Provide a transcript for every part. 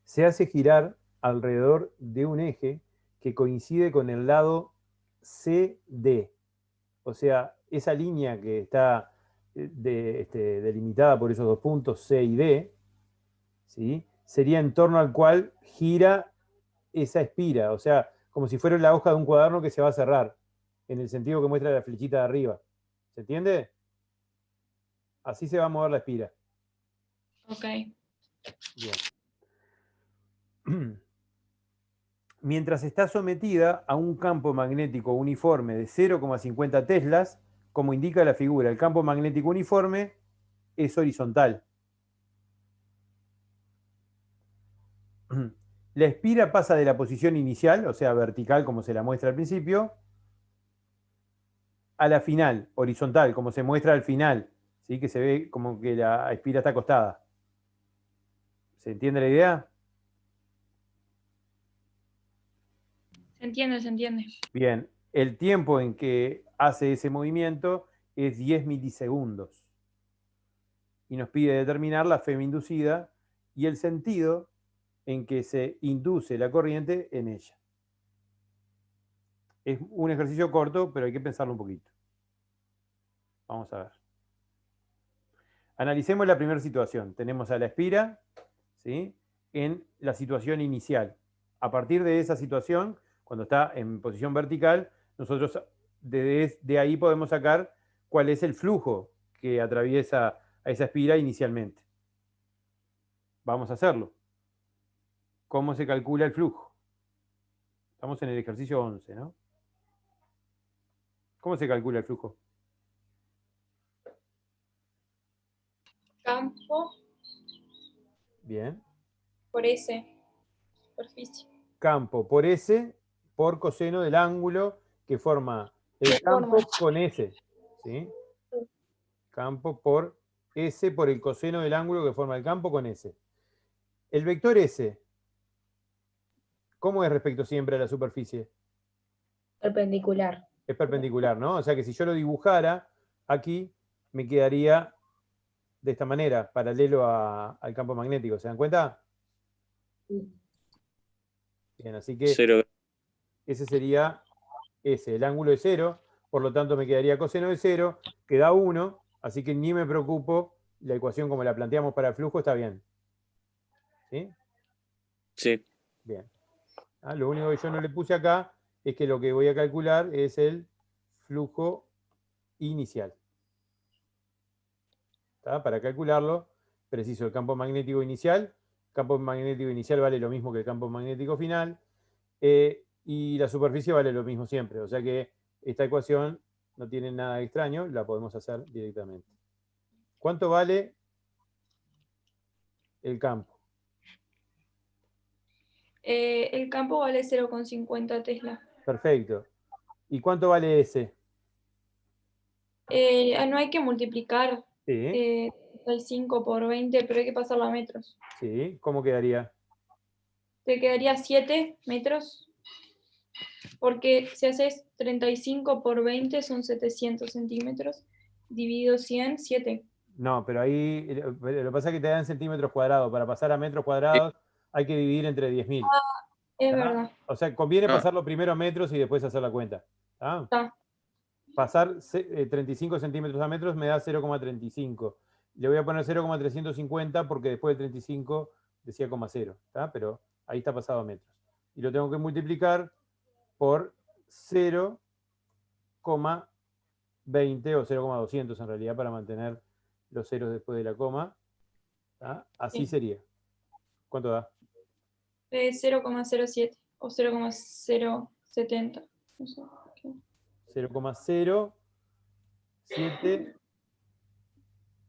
se hace girar alrededor de un eje que coincide con el lado CD. O sea, esa línea que está delimitada por esos dos puntos, C y D, ¿sí? Sería en torno al cual gira esa espira. O sea, como si fuera la hoja de un cuaderno que se va a cerrar, en el sentido que muestra la flechita de arriba. ¿Se entiende? Así se va a mover la espira. Ok. Bien. Mientras está sometida a un campo magnético uniforme de 0,50 teslas, como indica la figura, el campo magnético uniforme es horizontal. La espira pasa de la posición inicial, o sea, vertical, como se la muestra al principio, a la final, horizontal, como se muestra al final, ¿sí? Que se ve como que la espira está acostada. ¿Se entiende la idea? Se entiende, se entiende. Bien, el tiempo en que hace ese movimiento es 10 milisegundos. Y nos pide determinar la FEM inducida y el sentido en que se induce la corriente en ella. Es un ejercicio corto, pero hay que pensarlo un poquito. Vamos a ver. Analicemos la primera situación. Tenemos a la espira, ¿sí? En la situación inicial. A partir de esa situación, cuando está en posición vertical, nosotros de ahí podemos sacar cuál es el flujo que atraviesa a esa espira inicialmente. Vamos a hacerlo. ¿Cómo se calcula el flujo? Estamos en el ejercicio 11, ¿no? ¿Cómo se calcula el flujo? Campo Bien. por S, superficie. Campo por S por coseno del ángulo que forma el ¿Qué forma? campo con S. ¿Sí? Campo por S por el coseno del ángulo que forma el campo con S. El vector S, ¿cómo es respecto siempre a la superficie? Perpendicular. Es perpendicular, ¿no? O sea que si yo lo dibujara aquí, me quedaría de esta manera, paralelo al campo magnético. ¿Se dan cuenta? Bien, así que Cero. ese sería S. El ángulo es 0, por lo tanto me quedaría coseno de 0, que da 1, así que ni me preocupo, la ecuación como la planteamos para el flujo está bien. ¿Sí? Sí. Bien. Lo único que yo no le puse acá es que lo que voy a calcular es el flujo inicial. ¿Tá? Para calcularlo, preciso el campo magnético inicial. El campo magnético inicial vale lo mismo que el campo magnético final. Y la superficie vale lo mismo siempre. O sea que esta ecuación no tiene nada extraño, la podemos hacer directamente. ¿Cuánto vale el campo? El campo vale 0,50 Tesla. Perfecto. ¿Y cuánto vale ese? No hay que multiplicar Sí, 35 por 20, pero hay que pasarlo a metros. sí. ¿Cómo quedaría? Te quedaría 7 metros, porque si haces 35 por 20 son 700 centímetros, dividido 100, 7. No, pero ahí lo que pasa es que te dan centímetros cuadrados. Para pasar a metros cuadrados hay que dividir entre 10.000. Es ¿Tá? verdad. O sea, conviene Ah, pasarlo primero a metros y después hacer la cuenta. ¿Tá? Está. Pasar 35 centímetros a metros me da 0,35. Le voy a poner 0,350 porque después de 35 decía 0,0. ¿Tá? Pero ahí está pasado a metros. Y lo tengo que multiplicar por 0,20 o 0,200 en realidad para mantener los ceros después de la coma. ¿Tá? Así Sí. sería. ¿Cuánto da? 0,07 o 0,070. No sé. 0,07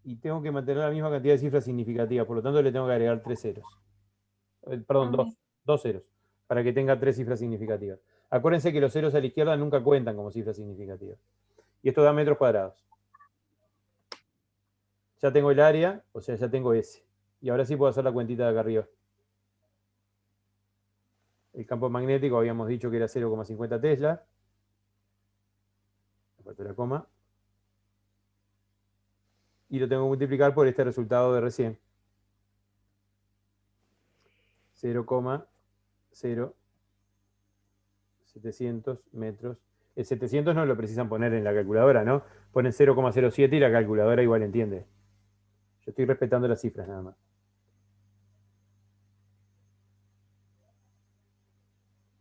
y tengo que mantener la misma cantidad de cifras significativas, por lo tanto le tengo que agregar 3 ceros. Perdón, Ah, dos ceros, para que tenga 3 cifras significativas. Acuérdense que los ceros a la izquierda nunca cuentan como cifras significativas. Y esto da metros cuadrados. Ya tengo el área, o sea, ya tengo S. Y ahora sí puedo hacer la cuentita de acá arriba. El campo magnético habíamos dicho que era 0,50 Tesla. Me faltó la coma. Y lo tengo que multiplicar por este resultado de recién. 0,0700 metros. El 700 no lo precisan poner en la calculadora, ¿no? Ponen 0,07 y la calculadora igual entiende. Yo estoy respetando las cifras nada más.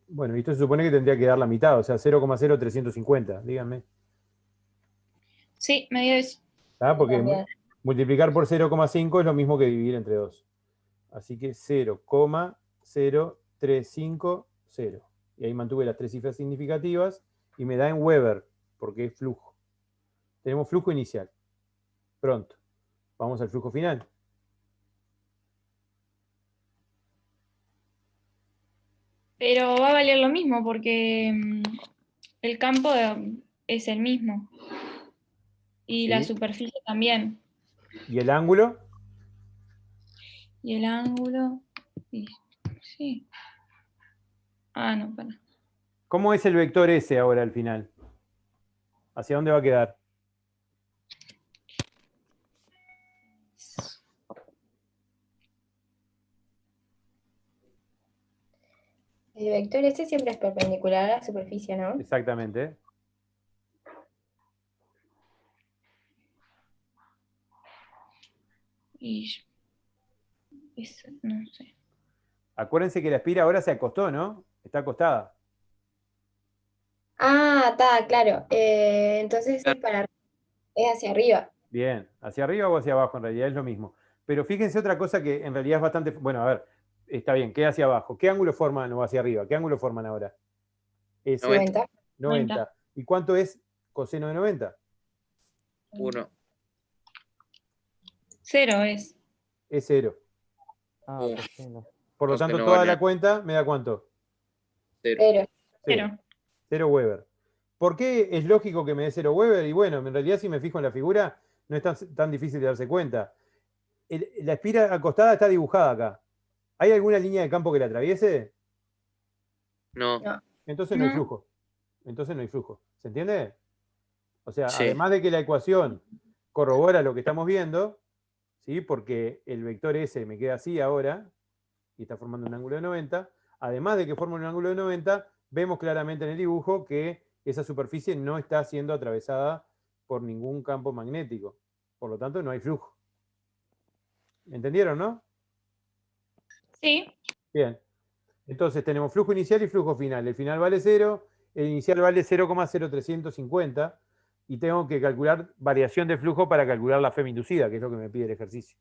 Bueno, y esto se supone que tendría que dar la mitad, o sea, 0,0350, díganme. Sí, me dio eso. ¿Ah? Porque También. multiplicar por 0,5 es lo mismo que dividir entre 2. Así que 0,0350. Y ahí mantuve las tres cifras significativas y me da en Weber, porque es flujo. Tenemos flujo inicial. Pronto. Vamos al flujo final. Pero va a valer lo mismo porque el campo es el mismo. Y la ¿Sí? superficie también. ¿Y el ángulo? Y el ángulo. Sí. Ah, no, para. ¿Cómo es el vector S ahora al final? ¿Hacia dónde va a quedar? El vector ese siempre es perpendicular a la superficie, ¿no? Exactamente. Y no sé. Acuérdense que la espira ahora se acostó, ¿no? Está acostada. Ah, está, claro. Entonces es hacia arriba. Bien, hacia arriba o hacia abajo en realidad es lo mismo. Pero fíjense otra cosa que en realidad es bastante... Bueno, a ver, está bien, ¿qué hacia abajo? ¿Qué ángulo forman o hacia arriba? ¿Qué ángulo forman ahora? S 90. 90. ¿Y cuánto es coseno de 90? 1. 0 es. Es 0. Ah, Oh. coseno. Por lo Coseno tanto, toda vale la cuenta me da ¿cuánto? 0. Pero 0. 0 Weber. ¿Por qué es lógico que me dé 0 Weber? Y bueno, en realidad si me fijo en la figura, no es tan difícil de darse cuenta. La espira acostada está dibujada acá. ¿Hay alguna línea de campo que la atraviese? No. no. Entonces no hay No. flujo. Entonces no hay flujo. ¿Se entiende? O sea, Sí. además de que la ecuación corrobora lo que estamos viendo, ¿sí? Porque el vector S me queda así ahora, y está formando un ángulo de 90, además de que forma un ángulo de 90, vemos claramente en el dibujo que esa superficie no está siendo atravesada por ningún campo magnético. Por lo tanto, no hay flujo. ¿Entendieron, no? Sí. Bien. Entonces tenemos flujo inicial y flujo final. El final vale 0, el inicial vale 0,0350 y tengo que calcular variación de flujo para calcular la FEM inducida, que es lo que me pide el ejercicio.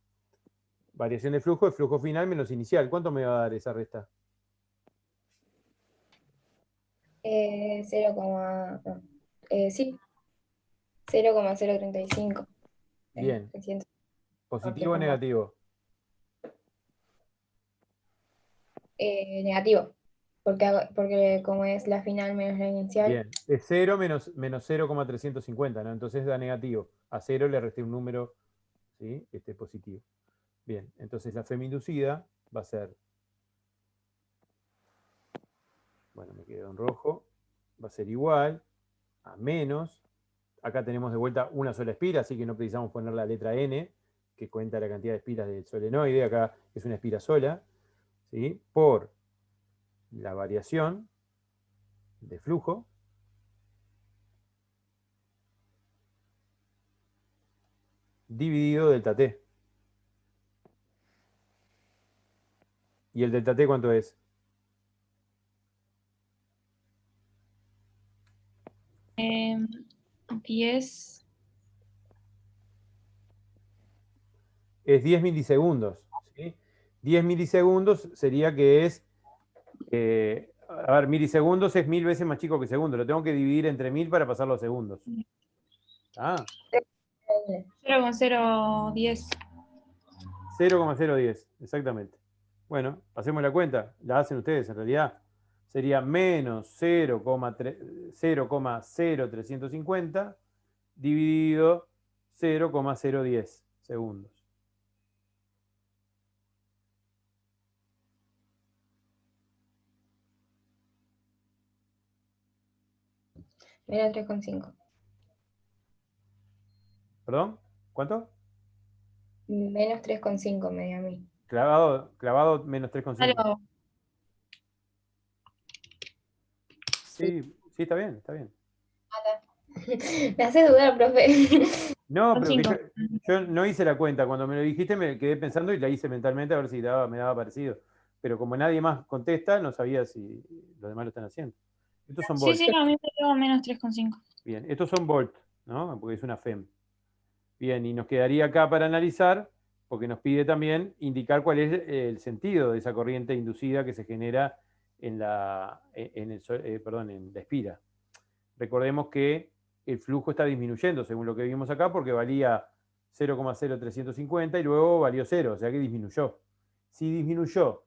Variación de flujo es flujo final menos inicial. ¿Cuánto me va a dar esa resta? 0, no. Sí, 0,035. Bien. 300. ¿Positivo o negativo? Negativo. Porque como es la final menos la inicial. Bien. Es 0 menos 0,350, ¿no? Entonces da negativo. A 0 le resté un número, ¿sí? Positivo. Bien. Entonces la FEM inducida va a ser... Bueno, me quedo en rojo. Va a ser igual a menos... Acá tenemos de vuelta una sola espira, así que no precisamos poner la letra N, que cuenta la cantidad de espiras del solenoide. Acá es una espira sola, ¿sí? Por la variación de flujo dividido delta T. ¿Y el delta T cuánto es? Eh, 10. Es 10 milisegundos, ¿sí? 10 milisegundos sería que es... a ver, milisegundos es 1000 veces más chico que segundo. Lo tengo que dividir entre 1000 para pasar los segundos. Ah, 0,010. 0,010, exactamente. Bueno, hacemos la cuenta. La hacen ustedes en realidad. Sería menos 0,0350 dividido 0,010 segundos. Menos 3,5. ¿Perdón? ¿Cuánto? Menos 3,5 me dio a mí. Clavado menos 3,5. Algo. Sí, sí, está bien, está bien. Me haces dudar, profe. No, Son pero que 5. yo no hice la cuenta. Cuando me lo dijiste me quedé pensando y la hice mentalmente a ver si me daba parecido. Pero como nadie más contesta, no sabía si los demás lo están haciendo. Estos son Sí, volts. sí, no, a mí me dio menos 3,5. Bien, estos son volts, ¿no? Porque es una FEM. Bien, y nos quedaría acá para analizar, porque nos pide también indicar cuál es el sentido de esa corriente inducida que se genera en en la espira. Recordemos que el flujo está disminuyendo, según lo que vimos acá, porque valía 0,0350 y luego valió 0, o sea que disminuyó. Si disminuyó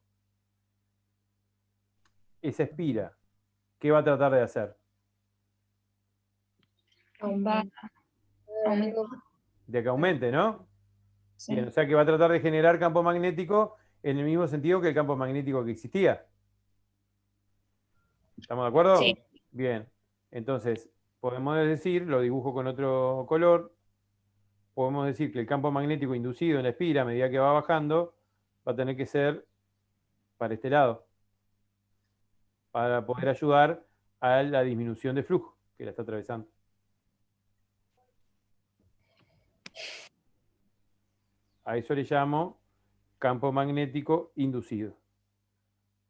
esa espira, ¿qué va a tratar de hacer? Va a aumentar. De que aumente, ¿no? Sí. Bien, o sea que va a tratar de generar campo magnético en el mismo sentido que el campo magnético que existía. ¿Estamos de acuerdo? Sí. Bien, entonces podemos decir, lo dibujo con otro color, podemos decir que el campo magnético inducido en la espira a medida que va bajando va a tener que ser para este lado, para poder ayudar a la disminución de flujo que la está atravesando. A eso le llamo campo magnético inducido.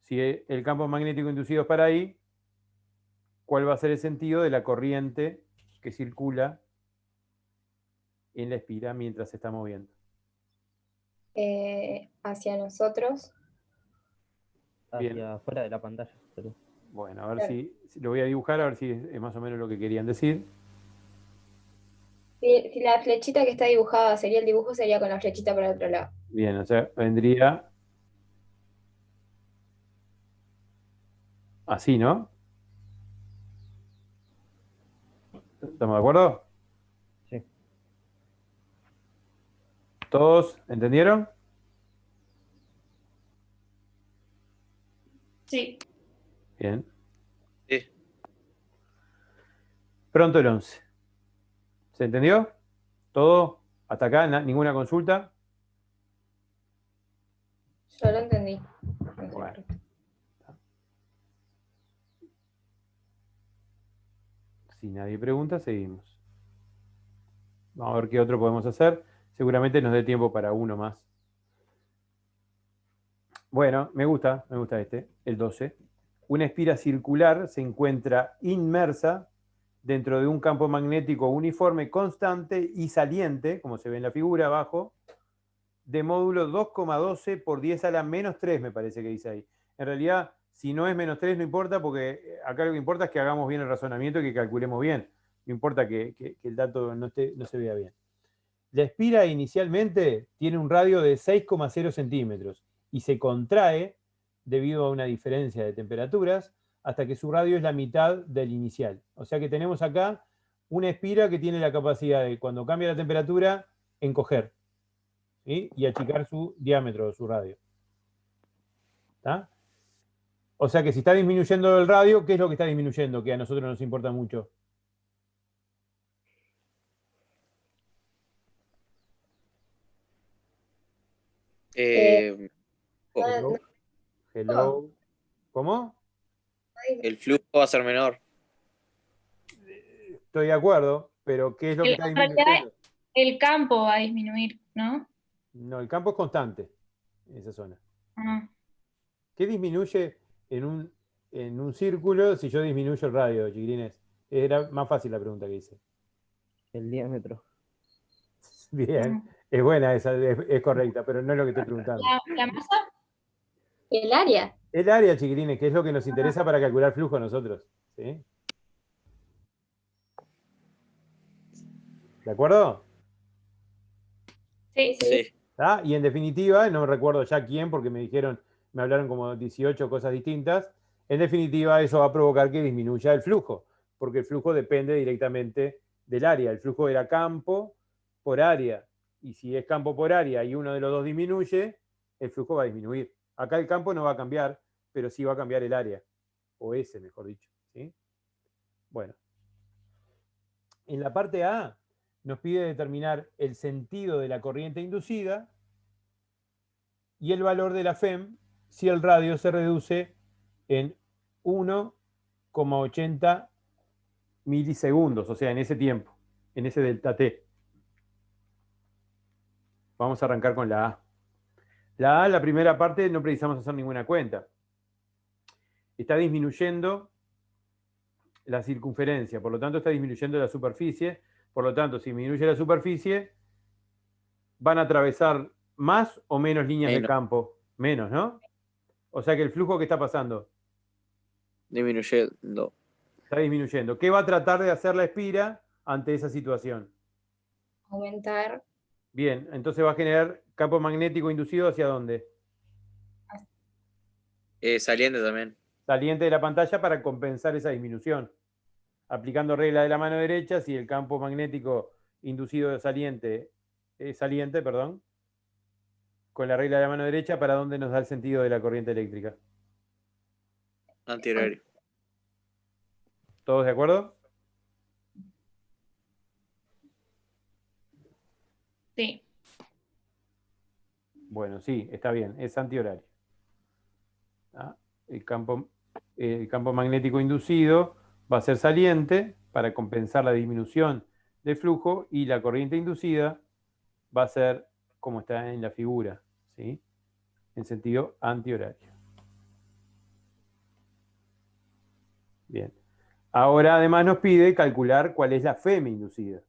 Si el campo magnético inducido es para ahí, ¿cuál va a ser el sentido de la corriente que circula en la espira mientras se está moviendo? Hacia nosotros. Bien. Hacia afuera de la pantalla. Pero... Bueno, a ver Claro. si lo voy a dibujar, a ver si es más o menos lo que querían decir. Si la flechita que está dibujada sería el dibujo, sería con la flechita para el otro lado. Bien, o sea, vendría así, ¿no? ¿Estamos de acuerdo? Sí. ¿Todos entendieron? Sí. Bien. Sí. Pronto el 11. ¿Se entendió? ¿Todo? ¿Hasta acá? ¿Ninguna consulta? Yo lo entendí. Bueno. Si nadie pregunta, seguimos. Vamos a ver qué otro podemos hacer. Seguramente nos dé tiempo para uno más. Bueno, me gusta este, el 12. Una espira circular se encuentra inmersa dentro de un campo magnético uniforme, constante y saliente, como se ve en la figura abajo, de módulo 2,12 por 10 a la menos 3, me parece que dice ahí. En realidad, si no es menos 3, no importa, porque acá lo que importa es que hagamos bien el razonamiento y que calculemos bien. No importa que el dato no se vea bien. La espira inicialmente tiene un radio de 6,0 centímetros y se contrae debido a una diferencia de temperaturas hasta que su radio es la mitad del inicial. O sea que tenemos acá una espira que tiene la capacidad de, cuando cambia la temperatura, encoger, ¿sí? Y achicar su diámetro, su radio. ¿Está? O sea que si está disminuyendo el radio, ¿qué es lo que está disminuyendo? Que a nosotros nos importa mucho. No, Hello. ¿Cómo? El flujo va a ser menor. Estoy de acuerdo, pero ¿qué es lo que está En realidad, disminuyendo? el campo va a disminuir, ¿no? No, el campo es constante en esa zona. Ah. ¿Qué disminuye en un círculo si yo disminuyo el radio, chiquilines? Era más fácil la pregunta que hice. El diámetro. Bien, es buena esa, es correcta, pero no es lo que estoy preguntando. ¿La masa? el área. El área, chiquilines, que es lo que nos interesa para calcular flujo a nosotros. ¿Sí? ¿De acuerdo? Sí. Sí. ¿Ah? Y en definitiva, no me recuerdo ya quién, porque me hablaron como 18 cosas distintas. En definitiva, eso va a provocar que disminuya el flujo, porque el flujo depende directamente del área. El flujo era campo por área. Y si es campo por área y uno de los dos disminuye, el flujo va a disminuir. Acá el campo no va a cambiar, pero sí va a cambiar el área. O ese, mejor dicho. ¿Sí? Bueno. En la parte A nos pide determinar el sentido de la corriente inducida. y el valor de la FEM si el radio se reduce en 1,80 milisegundos, o sea, en ese tiempo, en ese delta T. Vamos a arrancar con la A. La A, la primera parte, no precisamos hacer ninguna cuenta. Está disminuyendo la circunferencia, por lo tanto está disminuyendo la superficie, por lo tanto, si disminuye la superficie, van a atravesar más o menos líneas de Menos. campo. Menos, ¿no? O sea que el flujo que está pasando Disminuyendo. está disminuyendo. ¿Qué va a tratar de hacer la espira ante esa situación? Aumentar. Bien, entonces va a generar campo magnético inducido ¿hacia dónde? Saliente también. Saliente de la pantalla para compensar esa disminución. Aplicando regla de la mano derecha, si el campo magnético inducido de saliente, perdón, con la regla de la mano derecha, ¿para dónde nos da el sentido de la corriente eléctrica? Antihorario. ¿Todos de acuerdo? Sí. Bueno, sí, está bien, es antihorario. ¿Ah? El campo magnético inducido va a ser saliente para compensar la disminución de flujo y la corriente inducida va a ser como está en la figura, ¿sí? En sentido antihorario. Bien. Ahora además nos pide calcular cuál es la FEM inducida.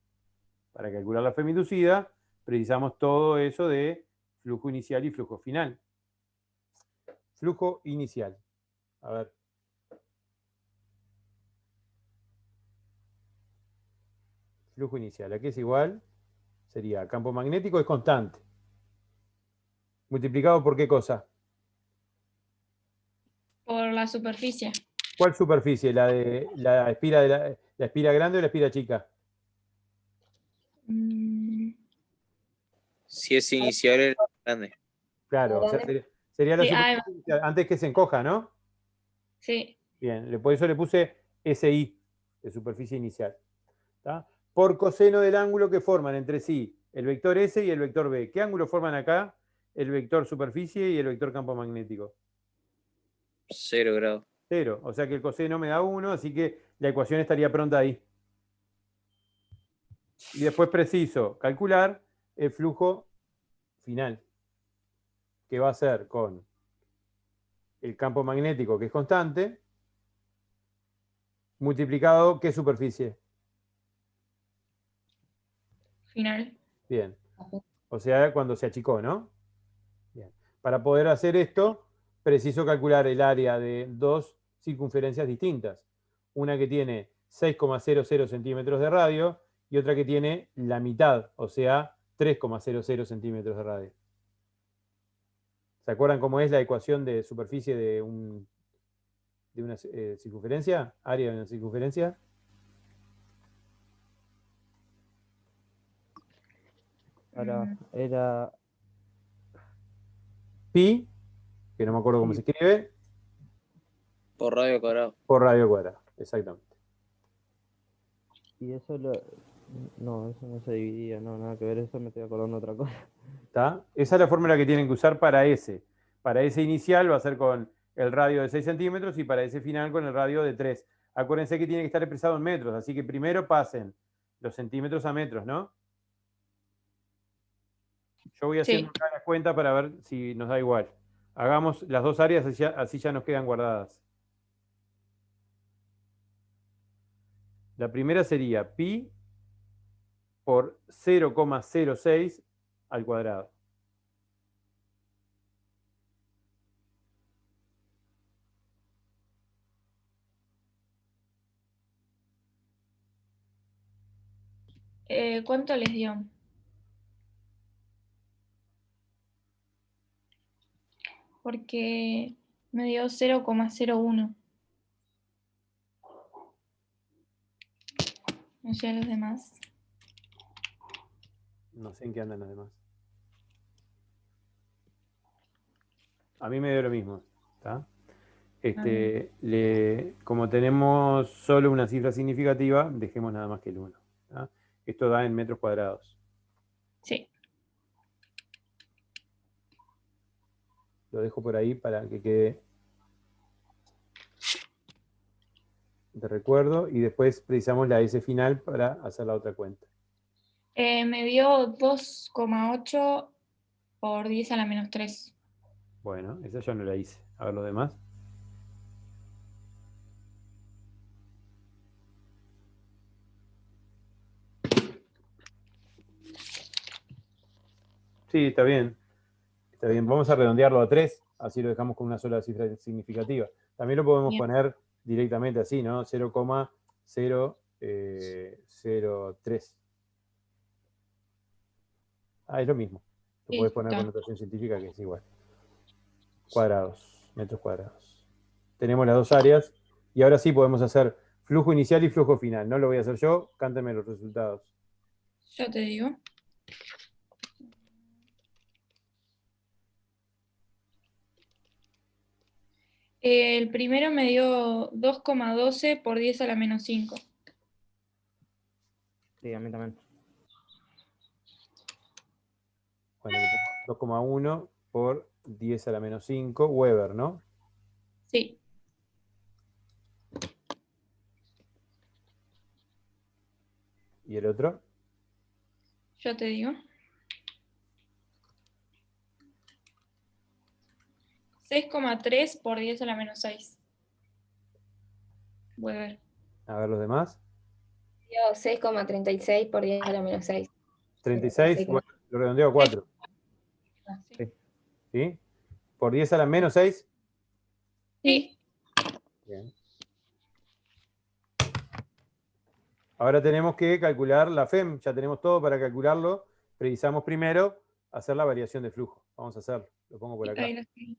Para calcular la FEM inducida precisamos todo eso de flujo inicial y flujo final. Flujo inicial. A ver. Flujo inicial. Aquí es igual. Sería campo magnético es constante. ¿Multiplicado por qué cosa? Por la superficie. ¿Cuál superficie? ¿La de la espira la espira grande o la espira chica? Si es inicial, es grande. Claro, o sea, sería la Sí, superficie inicial, antes que se encoja, ¿no? sí. Bien, por eso le puse SI, de superficie inicial. ¿Tá? Por coseno del ángulo que forman entre sí el vector S y el vector B. ¿Qué ángulo forman acá? El vector superficie y el vector campo magnético. 0 grados. 0. O sea que el coseno me da 1, así que la ecuación estaría pronta ahí. Y después preciso calcular el flujo final, que va a ser con el campo magnético, que es constante, multiplicado, ¿qué superficie? Final. Bien. O sea, cuando se achicó, ¿no? Bien. Para poder hacer esto, preciso calcular el área de dos circunferencias distintas. Una que tiene 6,00 centímetros de radio y otra que tiene la mitad, o sea, 3,00 centímetros de radio. ¿Se acuerdan cómo es la ecuación de superficie de una circunferencia? Área de una circunferencia. Ahora, era Pi, que no me acuerdo cómo se escribe, Por radio cuadrado. por radio cuadrado. Exactamente. y eso no, eso no se dividía, no, nada que ver, eso me estoy acordando de otra cosa. ¿Tá? Esa es la fórmula que tienen que usar para S. Para S inicial va a ser con el radio de 6 centímetros y para S final con el radio de 3. Acuérdense que tiene que estar expresado en metros, así que primero pasen los centímetros a metros, ¿no? Yo voy haciendo acá la cuenta para ver si nos da igual. Hagamos las dos áreas, así ya nos quedan guardadas. La primera sería pi por 0,06 al cuadrado. ¿Cuánto les dio? Porque me dio 0,01. No sé a los demás. No sé en qué andan los demás. A mí me dio lo mismo. ¿Tá? Como tenemos solo una cifra significativa, dejemos nada más que el 1. ¿Tá? Esto da en metros cuadrados. Sí. Lo dejo por ahí para que quede de recuerdo. Y después precisamos la S final para hacer la otra cuenta. Me dio 2,8 por 10 a la menos 3. Bueno, esa ya no la hice. A ver los demás. Sí, está bien. Está bien. Vamos a redondearlo a 3, así lo dejamos con una sola cifra significativa. También lo podemos Bien. poner directamente así, ¿no? 0,003. Ah, es lo mismo. Lo Sí, podés poner está. con notación científica que es igual. Cuadrados, metros cuadrados. Tenemos las dos áreas. Y ahora sí podemos hacer flujo inicial y flujo final. No lo voy a hacer yo, cántenme los resultados. Yo te digo. El primero me dio 2,12 por 10 a la menos 5. Sí, a mí también. Bueno, le pongo 2,1 por 10 a la menos 5, Weber, ¿no? Sí. ¿Y el otro? Yo te digo. 6,3 por 10 a la menos 6. Weber. A ver los demás. Dio 6,36 por 10 a la menos 6. 36, bueno, lo redondeo a 4. Ah, sí. Sí. ¿Sí? Por 10 a la menos 6. Sí. Bien. Ahora tenemos que calcular la FEM. Ya tenemos todo para calcularlo. Precisamos primero hacer la variación de flujo. Vamos a hacerlo. Lo pongo por acá. Ahí lo estoy.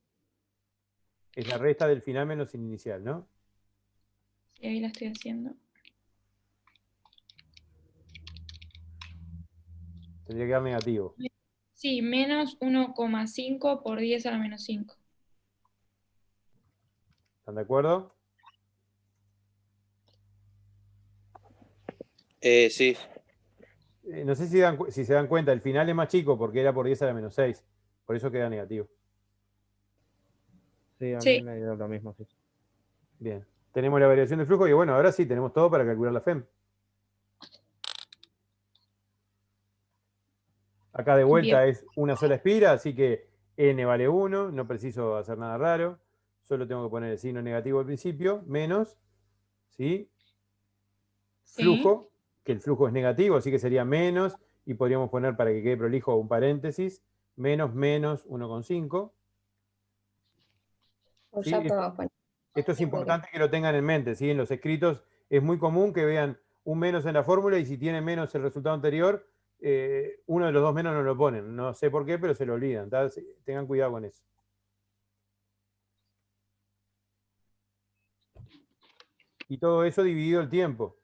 Es la resta del final menos el inicial, ¿no? Sí, ahí la estoy haciendo. Tendría que dar negativo. Sí, menos 1,5 por 10 a la menos 5. ¿Están de acuerdo? Sí. No sé si se dan cuenta, el final es más chico porque era por 10 a la menos 6. Por eso queda negativo. Sí, a mí Sí. me dio lo mismo, sí. Bien. Tenemos la variación de flujo y bueno, ahora sí tenemos todo para calcular la FEM. Acá de vuelta Bien. es una sola espira, así que n vale 1, no preciso hacer nada raro. Solo tengo que poner el signo negativo al principio, menos, ¿sí? Sí. Flujo, que el flujo es negativo, así que sería menos, y podríamos poner para que quede prolijo un paréntesis, menos 1,5. O ¿Sí? ya podemos poner. Esto es Sí, importante que lo tengan en mente, ¿sí? En los escritos es muy común que vean un menos en la fórmula y si tiene menos el resultado anterior, uno de los dos menos no lo ponen. No sé por qué, pero se lo olvidan. Tengan cuidado con eso. Y todo eso dividido el tiempo.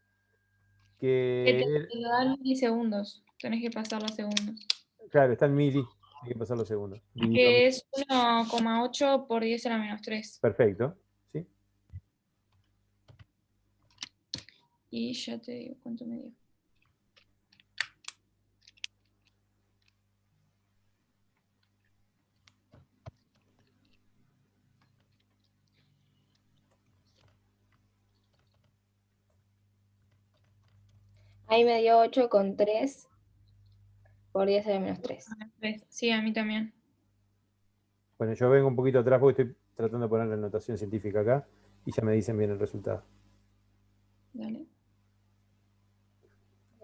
Te lo dan milisegundos. Tenés que pasar los segundos. Claro, está en mili. Hay que pasar los segundos. Dividido en Que es 1,8 por 10 a la menos 3. perfecto. ¿Sí? Y ya te digo cuánto me dio. Ahí me dio 8,3 por 10 a la menos 3. Sí, a mí también. Bueno, yo vengo un poquito atrás porque estoy tratando de poner la notación científica acá y ya me dicen bien el resultado. Dale.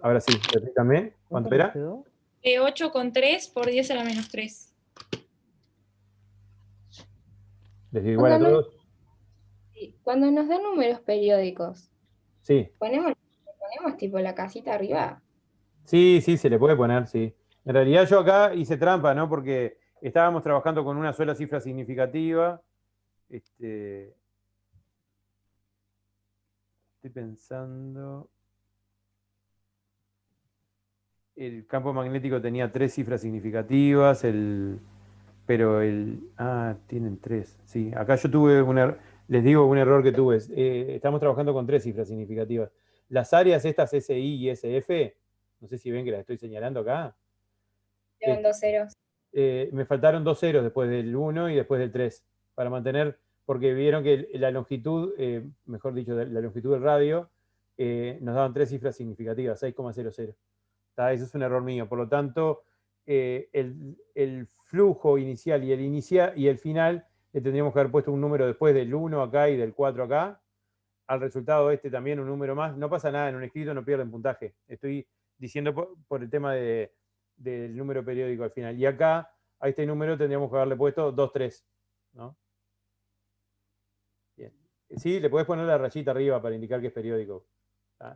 Ahora sí, repítame. ¿Cuánto ¿Cuánto nos era? quedó? 8,3 por 10 a la menos 3. ¿Les dio igual a todos? Cuando nos dan números periódicos, Sí. ponemos tipo la casita arriba. Sí, se le puede poner, sí. En realidad yo acá hice trampa, ¿no? Porque estábamos trabajando con una sola cifra significativa. Estoy pensando. El campo magnético tenía 3 cifras significativas, pero tienen 3. Sí, acá yo tuve les digo un error que tuve. Estamos trabajando con 3 cifras significativas. Las áreas estas SI y SF, no sé si ven que las estoy señalando acá. Llevan 2 ceros. me faltaron 2 ceros después del 1 y después del 3, para mantener, porque vieron que la longitud, mejor dicho, la longitud del radio, nos daban 3 cifras significativas, 6,00. Ese es un error mío. Por lo tanto, el flujo inicial y el final le tendríamos que haber puesto un número después del 1 acá y del 4 acá. Al resultado también un número más. No pasa nada, en un escrito no pierden puntaje. Estoy diciendo por el tema del número periódico al final. Y acá, a este número tendríamos que haberle puesto 2, 3, ¿no? Bien. Sí, le podés poner la rayita arriba para indicar que es periódico.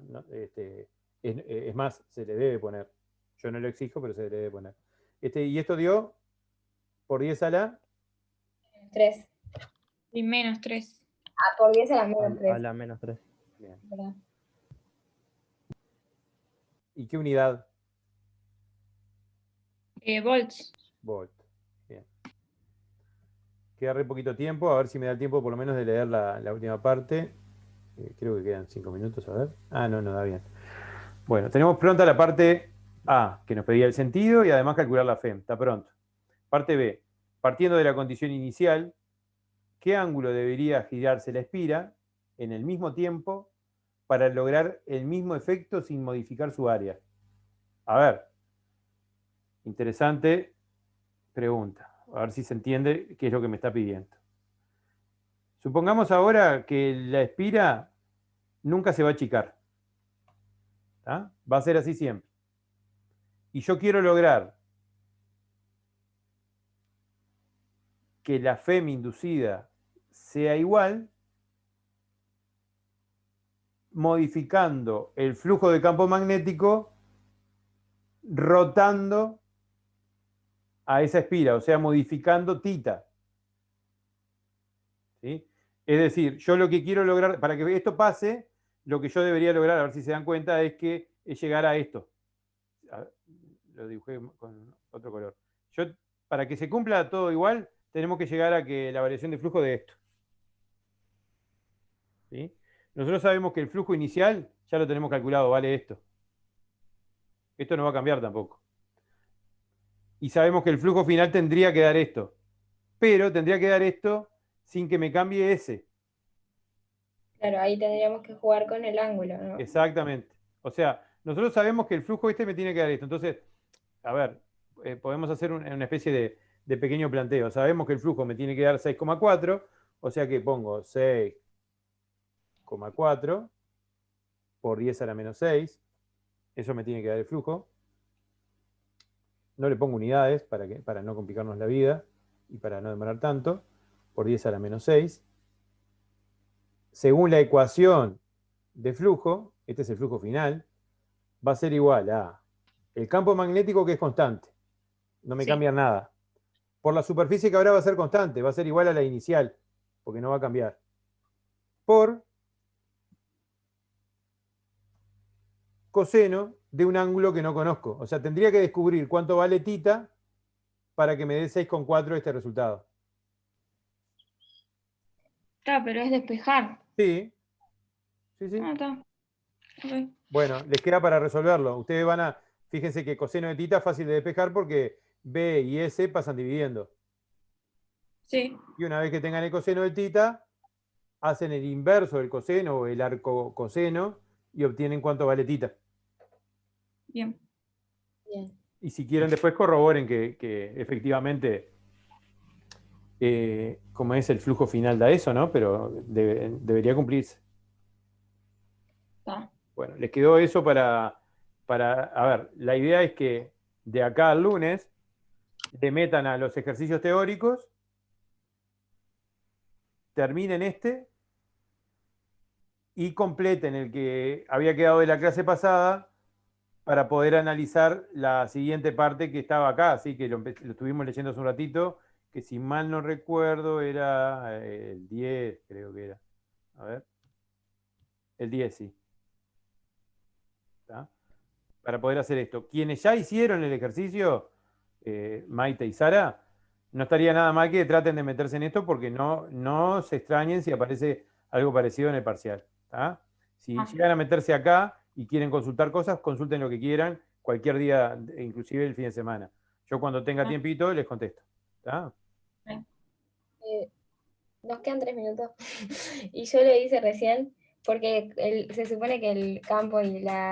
No, es más, se le debe poner. Yo no lo exijo, pero se le debe poner. Y esto dio por 10 a la 3. Y menos 3. Ah, por 10 a la menos 3. A la menos 3. Bien. ¿Verdad? ¿Y qué unidad? Volts. Volt. Bien. Queda re poquito tiempo, a ver si me da el tiempo por lo menos de leer la última parte. Creo que quedan 5 minutos, a ver. Ah, no, da bien. Bueno, tenemos pronta la parte A, que nos pedía el sentido y además calcular la FEM. Está pronto. Parte B. Partiendo de la condición inicial, ¿qué ángulo debería girarse la espira en el mismo tiempo para lograr el mismo efecto sin modificar su área? A ver. Interesante pregunta. A ver si se entiende qué es lo que me está pidiendo. Supongamos ahora que la espira nunca se va a achicar. ¿Tá? Va a ser así siempre. Y yo quiero lograr que la FEM inducida sea igual, modificando el flujo de campo magnético, rotando a esa espira, o sea, modificando tita. ¿Sí? Es decir, yo lo que quiero lograr, para que esto pase, lo que yo debería lograr, a ver si se dan cuenta, es llegar a esto. A ver, lo dibujé con otro color. Para que se cumpla todo igual, tenemos que llegar a que la variación de flujo de esto. ¿Sí? Nosotros sabemos que el flujo inicial ya lo tenemos calculado, vale esto. Esto no va a cambiar tampoco. Y sabemos que el flujo final tendría que dar esto. Pero tendría que dar esto sin que me cambie ese. Claro, ahí tendríamos que jugar con el ángulo, ¿no? Exactamente. O sea, nosotros sabemos que el flujo me tiene que dar esto. Entonces, a ver, podemos hacer una especie de pequeño planteo. Sabemos que el flujo me tiene que dar 6,4, o sea que pongo 6,4 por 10 a la menos 6. Eso me tiene que dar el flujo. No le pongo unidades para no complicarnos la vida y para no demorar tanto. Por 10 a la menos 6. Según la ecuación de flujo, este es el flujo final, va a ser igual a el campo magnético, que es constante. No me cambia nada. Por la superficie que ahora va a ser constante, va a ser igual a la inicial, porque no va a cambiar. Por coseno de un ángulo que no conozco. O sea, tendría que descubrir cuánto vale tita para que me dé 6,4 este resultado. Está, pero es despejar. Sí. Sí. Ah, está. Okay. Bueno, les queda para resolverlo. Ustedes fíjense que coseno de tita es fácil de despejar porque B y S pasan dividiendo. Sí. Y una vez que tengan el coseno de tita, hacen el inverso del coseno o el arco coseno y obtienen cuánto vale tita. Bien. Y si quieren después corroboren que efectivamente, como es el flujo final da eso, ¿no? Pero debería cumplirse. Está. Bueno, les quedó eso para, a ver, la idea es que de acá al lunes le metan a los ejercicios teóricos, terminen y completen el que había quedado de la clase pasada para poder analizar la siguiente parte que estaba acá, así que lo estuvimos leyendo hace un ratito, que si mal no recuerdo era el 10, creo que era. A ver. El 10, sí. ¿Está? Para poder hacer esto. Quienes ya hicieron el ejercicio, Maite y Sara, no estaría nada mal que traten de meterse en esto porque no se extrañen si aparece algo parecido en el parcial. ¿Está? Si llegan a meterse acá y quieren consultar cosas, consulten lo que quieran, cualquier día, inclusive el fin de semana. Yo cuando tenga Ah. tiempito les contesto. ¿Está? Nos quedan 3 minutos. Y yo lo hice recién porque se supone que el campo y la